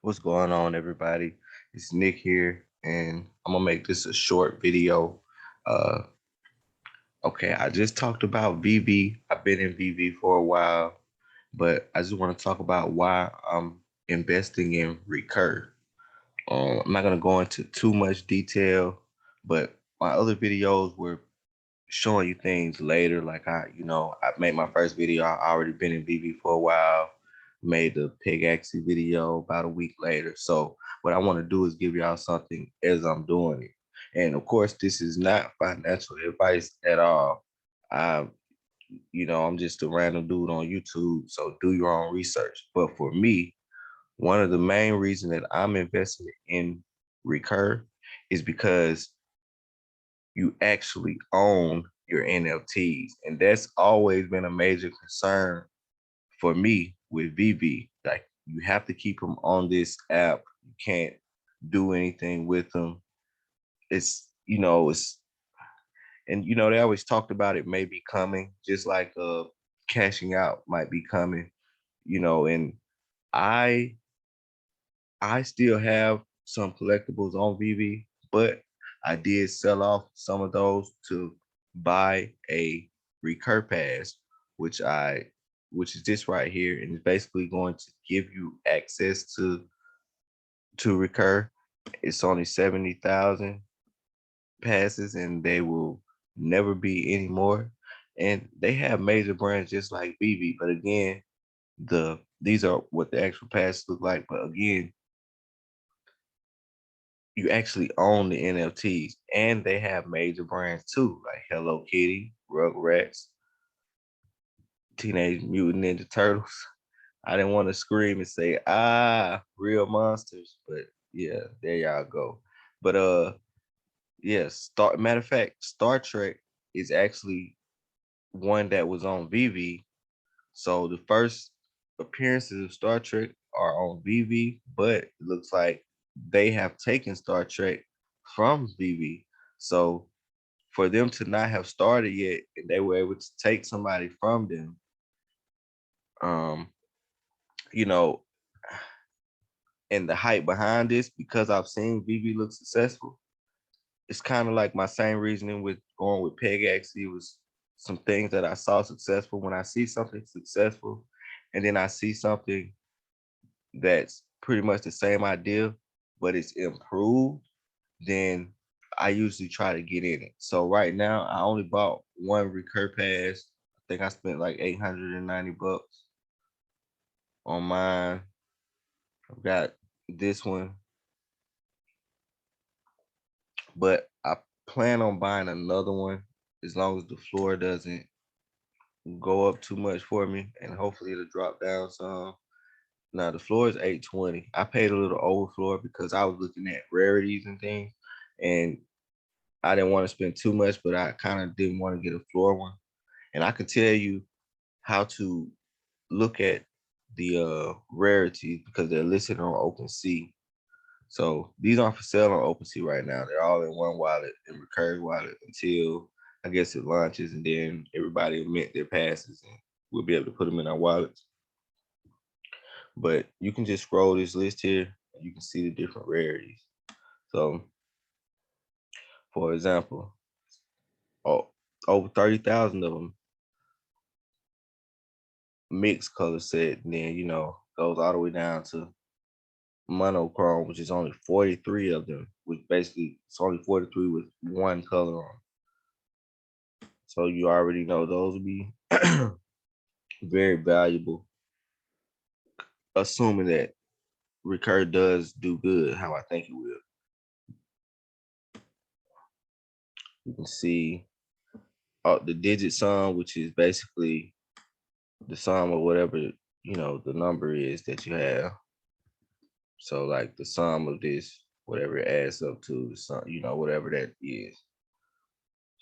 What's going on, everybody? It's Nick here, and I'm gonna make this a short video. Uh, okay, I just talked about VV. I've been in VV for a while, but I just want to talk about why I'm investing in Recur. I'm not gonna go into too much detail, but my other videos were showing you things later. Like I made my first video. I already been in VV for a while. Made the pig axie video about a week later. So what I want to do is give y'all something as I'm doing it. And of course, this is not financial advice at all. I, I'm just a random dude on YouTube. So do your own research. But for me, one of the main reasons that I'm invested in Recur is because you actually own your NFTs. And that's always been a major concern for me with VV. Like you have to keep them on this app. You can't do anything with them. It's and they always talked about it may be coming, just like cashing out might be coming, and I I still have some collectibles on VV, but I did sell off some of those to buy a Recur Pass, which I which is this right here, and it's basically going to give you access to Recur. It's only 70,000 passes, and they will never be any more. And they have major brands just like VV, but again, these are what the actual passes look like. But again, you actually own the NFTs, and they have major brands too, like Hello Kitty, Rugrats, Teenage Mutant Ninja Turtles. I didn't want to scream and say real monsters, but yeah, there y'all go. But yeah, matter of fact, Star Trek is actually one that was on VV. So the first appearances of Star Trek are on VV, but it looks like they have taken Star Trek from VV. So for them to not have started yet and they were able to take somebody from them, um, you know, and the hype behind this, because I've seen VV look successful, it's kind of like my same reasoning with going with Peg X. It was some things that I saw successful. When I see something successful and then I see something that's pretty much the same idea, but it's improved, then I usually try to get in it. So right now, I only bought one Recur Pass. I think I spent like $890 on mine. I've got this one, but I plan on buying another one as long as the floor doesn't go up too much for me, and hopefully it'll drop down some. Now the floor is 820. I paid a little over floor because I was looking at rarities and things, and I didn't want to spend too much, but I kind of didn't want to get a floor one. And I can tell you how to look at the rarities because they're listed on OpenSea. So these aren't for sale on OpenSea right now. They're all in one wallet, in Recur's wallet, until I guess it launches, and then everybody will mint their passes, and we'll be able to put them in our wallets. But you can just scroll this list here, and you can see the different rarities. So, for example, oh, over 30,000 of them mixed color set, and then goes all the way down to monochrome, which is only 43 of them, which basically it's only 43 with one color on. So you already know those will be very valuable, assuming that Recur does do good, how I think it will. You can see the digit sum, which is basically the sum of whatever the number is that you have. So like the sum of this, whatever it adds up to, the sum, whatever that is.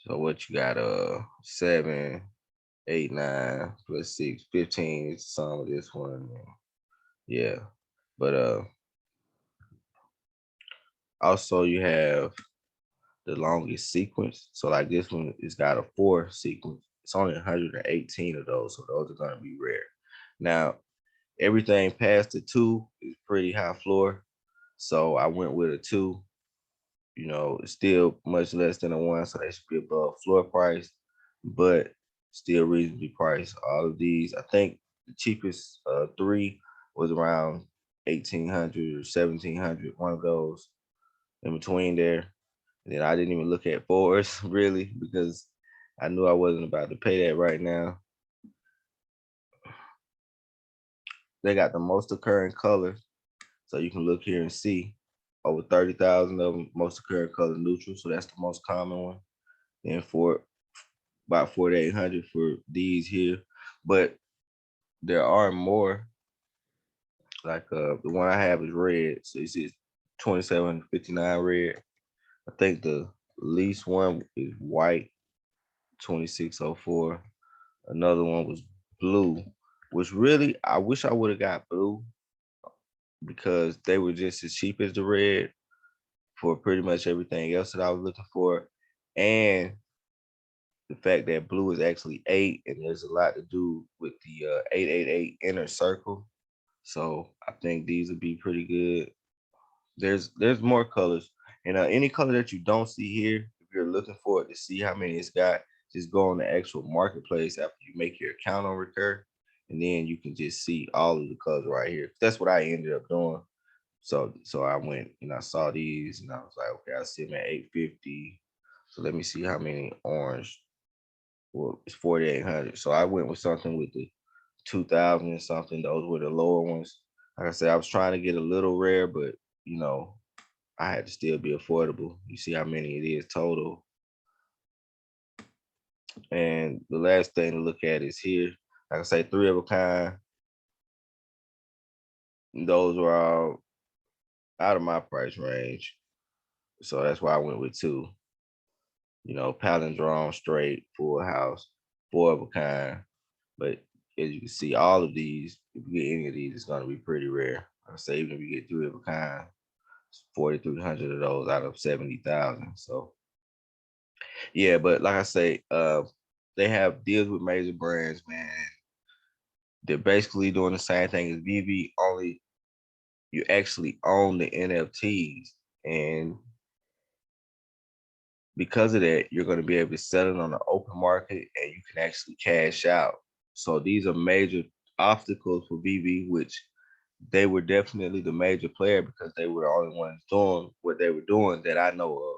So what you got, 7, 8, 9 plus 6, 15 is the sum of this one. Yeah. But also you have the longest sequence. So like this one, it's got a 4 sequence. It's only 118 of those, so those are gonna be rare. Now, Everything past the two is pretty high floor. So I went with a two. It's still much less than a one, so they should be above floor price, but still reasonably priced. All of these, I think the cheapest three was around 1800 or 1700. One of those in between there. And then I didn't even look at fours really because I knew I wasn't about to pay that right now. They got the most occurring colors, so you can look here and see over 30,000 of them, most occurring color neutral. So that's the most common one. Then for about 4,800 for these here, but there are more. Like the one I have is red, so it's 2,759 red. I think the least one is white, 2,604. Another one was blue, which really I wish I would have got blue because they were just as cheap as the red for pretty much everything else that I was looking for, and the fact that blue is actually eight, and there's a lot to do with the 888 inner circle. So I think these would be pretty good. There's more colors, and any color that you don't see here, if you're looking for it to see how many it's got, just go on the actual marketplace after you make your account on Recur, and then you can just see all of the colors right here. That's what I ended up doing. So I went and I saw these, and I was like, okay, I see them at 850. So let me see how many orange. Well, it's 4,800. So I went with something with the 2,000 and something. Those were the lower ones. Like I said, I was trying to get a little rare, but you know, I had to still be affordable. You see how many it is total. And the last thing to look at is here. Like I say, three of a kind. Those were all out of my price range. So that's why I went with two. Palindrome, straight, full house, four of a kind. But as you can see, all of these, if you get any of these, it's going to be pretty rare. Like I say, even if you get three of a kind, it's 4,300 of those out of 70,000. So yeah, but like I say, they have deals with major brands, man. They're basically doing the same thing as veve, only you actually own the NFTs, and because of that, you're going to be able to sell it on the open market, and you can actually cash out. So these are major obstacles for veve, which they were definitely the major player because they were the only ones doing what they were doing that I know of.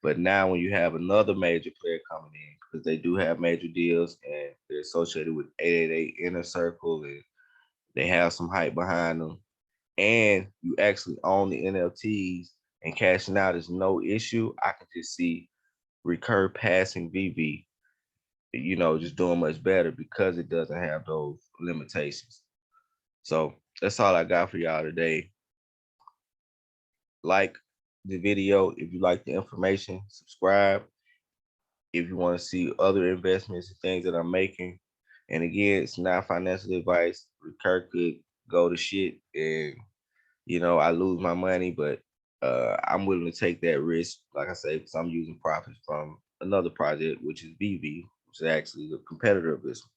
But now when you have another major player coming in, because they do have major deals and they're associated with 888 Inner Circle, and they have some hype behind them, and you actually own the NFTs and cashing out is no issue, I can just see Recur passing veve, just doing much better because it doesn't have those limitations. So that's all I got for y'all today. Like the video if you like the information, subscribe if you want to see other investments and things that I'm making. And again, it's not financial advice. Recur could go to shit and I lose my money, but I'm willing to take that risk, like I say, because I'm using profits from another project, which is veve, which is actually the competitor of this one.